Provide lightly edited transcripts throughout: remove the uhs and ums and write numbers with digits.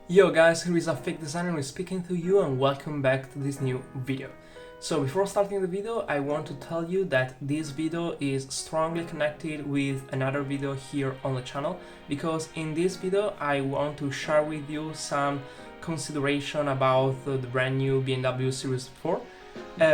Yo guys, here is a fake designer who is speaking to you and welcome back to this new video. So before starting the video, I want to tell you that this video is strongly connected with another video here on the channel, because in this video I want to share with you some consideration about the brand new BMW Series 4,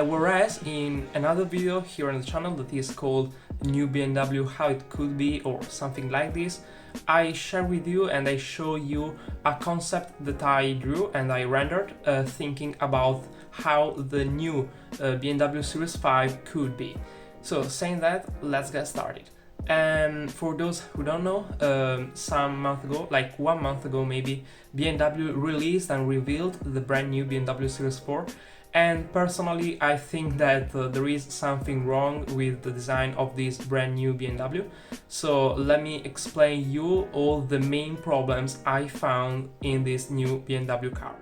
whereas in another video here on the channel that is called New BMW How It Could Be or something like this, I share with you and I show you a concept that I drew and I rendered, thinking about how the new BMW Series 5 could be. So saying that, let's get started. And for those who don't know, some month ago, like 1 month ago maybe, BMW released and revealed the brand new BMW Series 4. And personally, I think that there is something wrong with the design of this brand new BMW. So let me explain you all the main problems I found in this new BMW car.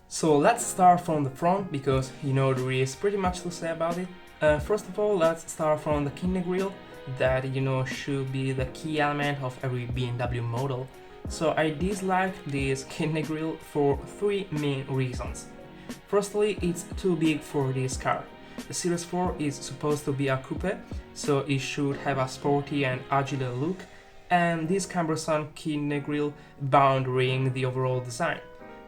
So let's start from the front, because there is pretty much to say about it. First of all, let's start from the kidney grille, that should be the key element of every BMW model. So I dislike this kidney grille for three main reasons. Firstly, it's too big for this car. The Series 4 is supposed to be a coupe, so it should have a sporty and agile look, and this cumbersome kidney grille bounding the overall design.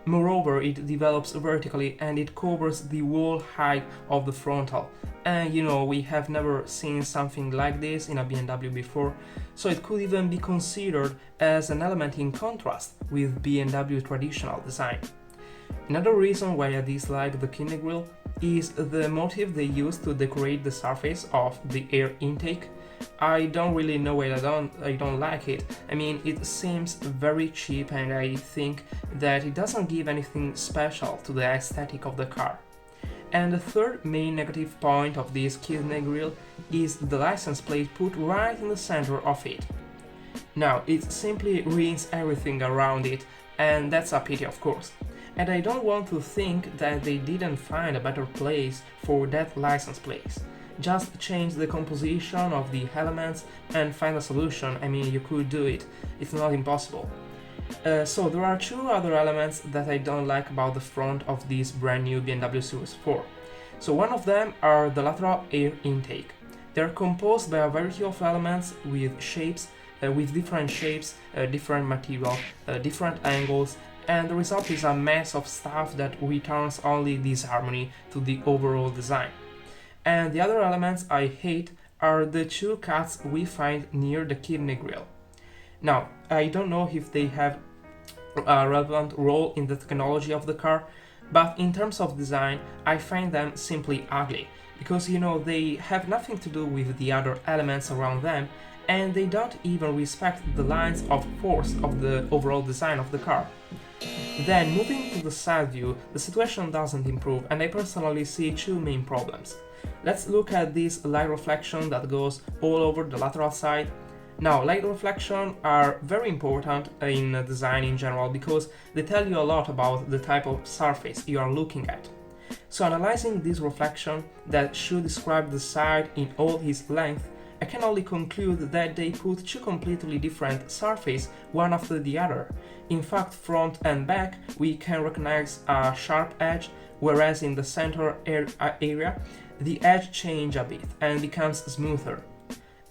Moreover, it develops vertically and it covers the whole height of the frontal. And we have never seen something like this in a BMW before, so it could even be considered as an element in contrast with BMW traditional design. Another reason why I dislike the kidney grille is the motif they use to decorate the surface of the air intake. I don't really know why I don't like it. I mean, it seems very cheap and I think that it doesn't give anything special to the aesthetic of the car. And the third main negative point of this kidney grille is the license plate put right in the center of it. Now, it simply ruins everything around it, and that's a pity, of course. And I don't want to think that they didn't find a better place for that license plate. Just change the composition of the elements and find a solution. I mean, you could do it. It's not impossible. So there are two other elements that I don't like about the front of this brand new BMW Series 4. So one of them are the lateral air intake. They're composed by a variety of elements with shapes, different material, different angles, and the result is a mess of stuff that returns only disharmony to the overall design. And the other elements I hate are the two cuts we find near the kidney grille. Now, I don't know if they have a relevant role in the technology of the car, but in terms of design, I find them simply ugly, because they have nothing to do with the other elements around them, and they don't even respect the lines of force of the overall design of the car. Then, moving to the side view, the situation doesn't improve, and I personally see two main problems. Let's look at this light reflection that goes all over the lateral side. Now, light reflection are very important in design in general, because they tell you a lot about the type of surface you are looking at. So analyzing this reflection that should describe the side in all its length, I can only conclude that they put two completely different surfaces one after the other. In fact, front and back we can recognize a sharp edge, whereas in the center area the edge changes a bit and becomes smoother.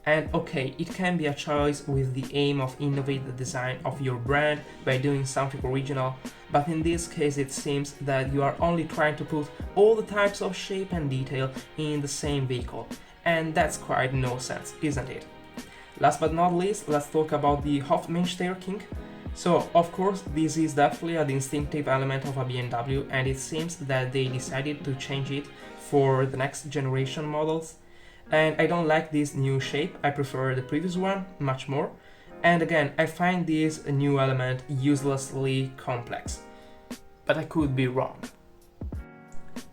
And okay, it can be a choice with the aim of innovate the design of your brand by doing something original, but in this case it seems that you are only trying to put all the types of shape and detail in the same vehicle. And that's quite no sense, isn't it? Last but not least, let's talk about the Hofmeister-King. So, of course, this is definitely a distinctive element of a BMW, and it seems that they decided to change it for the next generation models. And I don't like this new shape, I prefer the previous one much more. And again, I find this new element uselessly complex. But I could be wrong.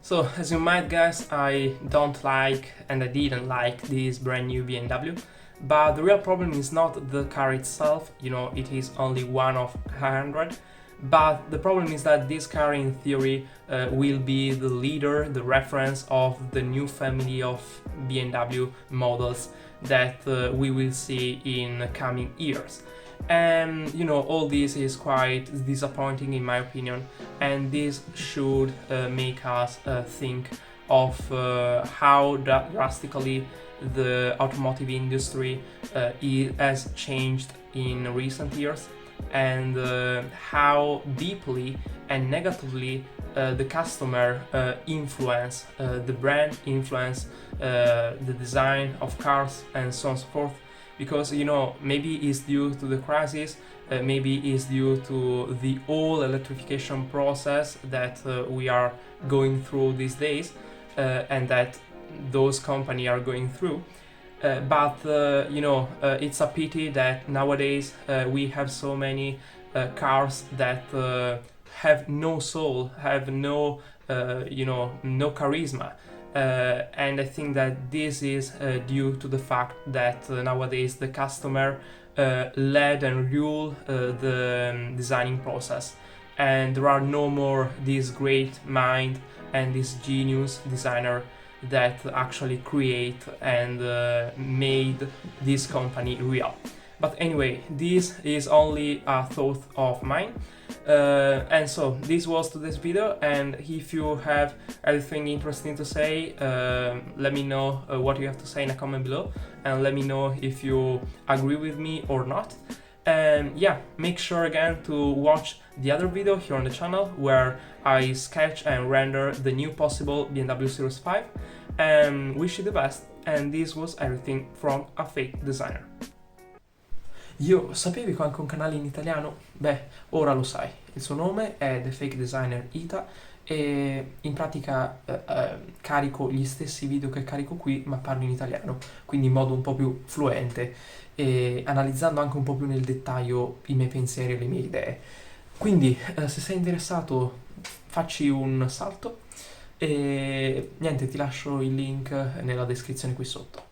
So, as you might guess, I don't like and I didn't like this brand new BMW, but the real problem is not the car itself, it is only one of 100, but the problem is that this car in theory will be the leader, the reference of the new family of BMW models that we will see in coming years. And you know, all this is quite disappointing in my opinion, and this should make us think of how drastically the automotive industry has changed in recent years, and how deeply and negatively the customer influence, the brand influence the design of cars and so on and so forth. Because you know, maybe it's due to the crisis, maybe it's due to the whole electrification process that we are going through these days, and that those companies are going through. But you know, it's a pity that nowadays we have so many cars that have no soul, have no, you know, no charisma. And I think that this is due to the fact that nowadays the customer led and rule the designing process, and there are no more this great mind and this genius designer that actually create and made this company real. But anyway, this is only a thought of mine. And so this was today's video, and if you have anything interesting to say, let me know what you have to say in a comment below, and let me know if you agree with me or not. And yeah, make sure again to watch the other video here on the channel where I sketch and render the new possible BMW Series 5. And wish you the best, and this was everything from a fake designer. Io, sapevi che ho anche un canale in italiano? Beh, ora lo sai. Il suo nome è The Fake Designer Ita e in pratica carico gli stessi video che carico qui, ma parlo in italiano, quindi in modo un po' più fluente e analizzando anche un po' più nel dettaglio i miei pensieri e le mie idee. Quindi, se sei interessato, facci un salto e niente, ti lascio il link nella descrizione qui sotto.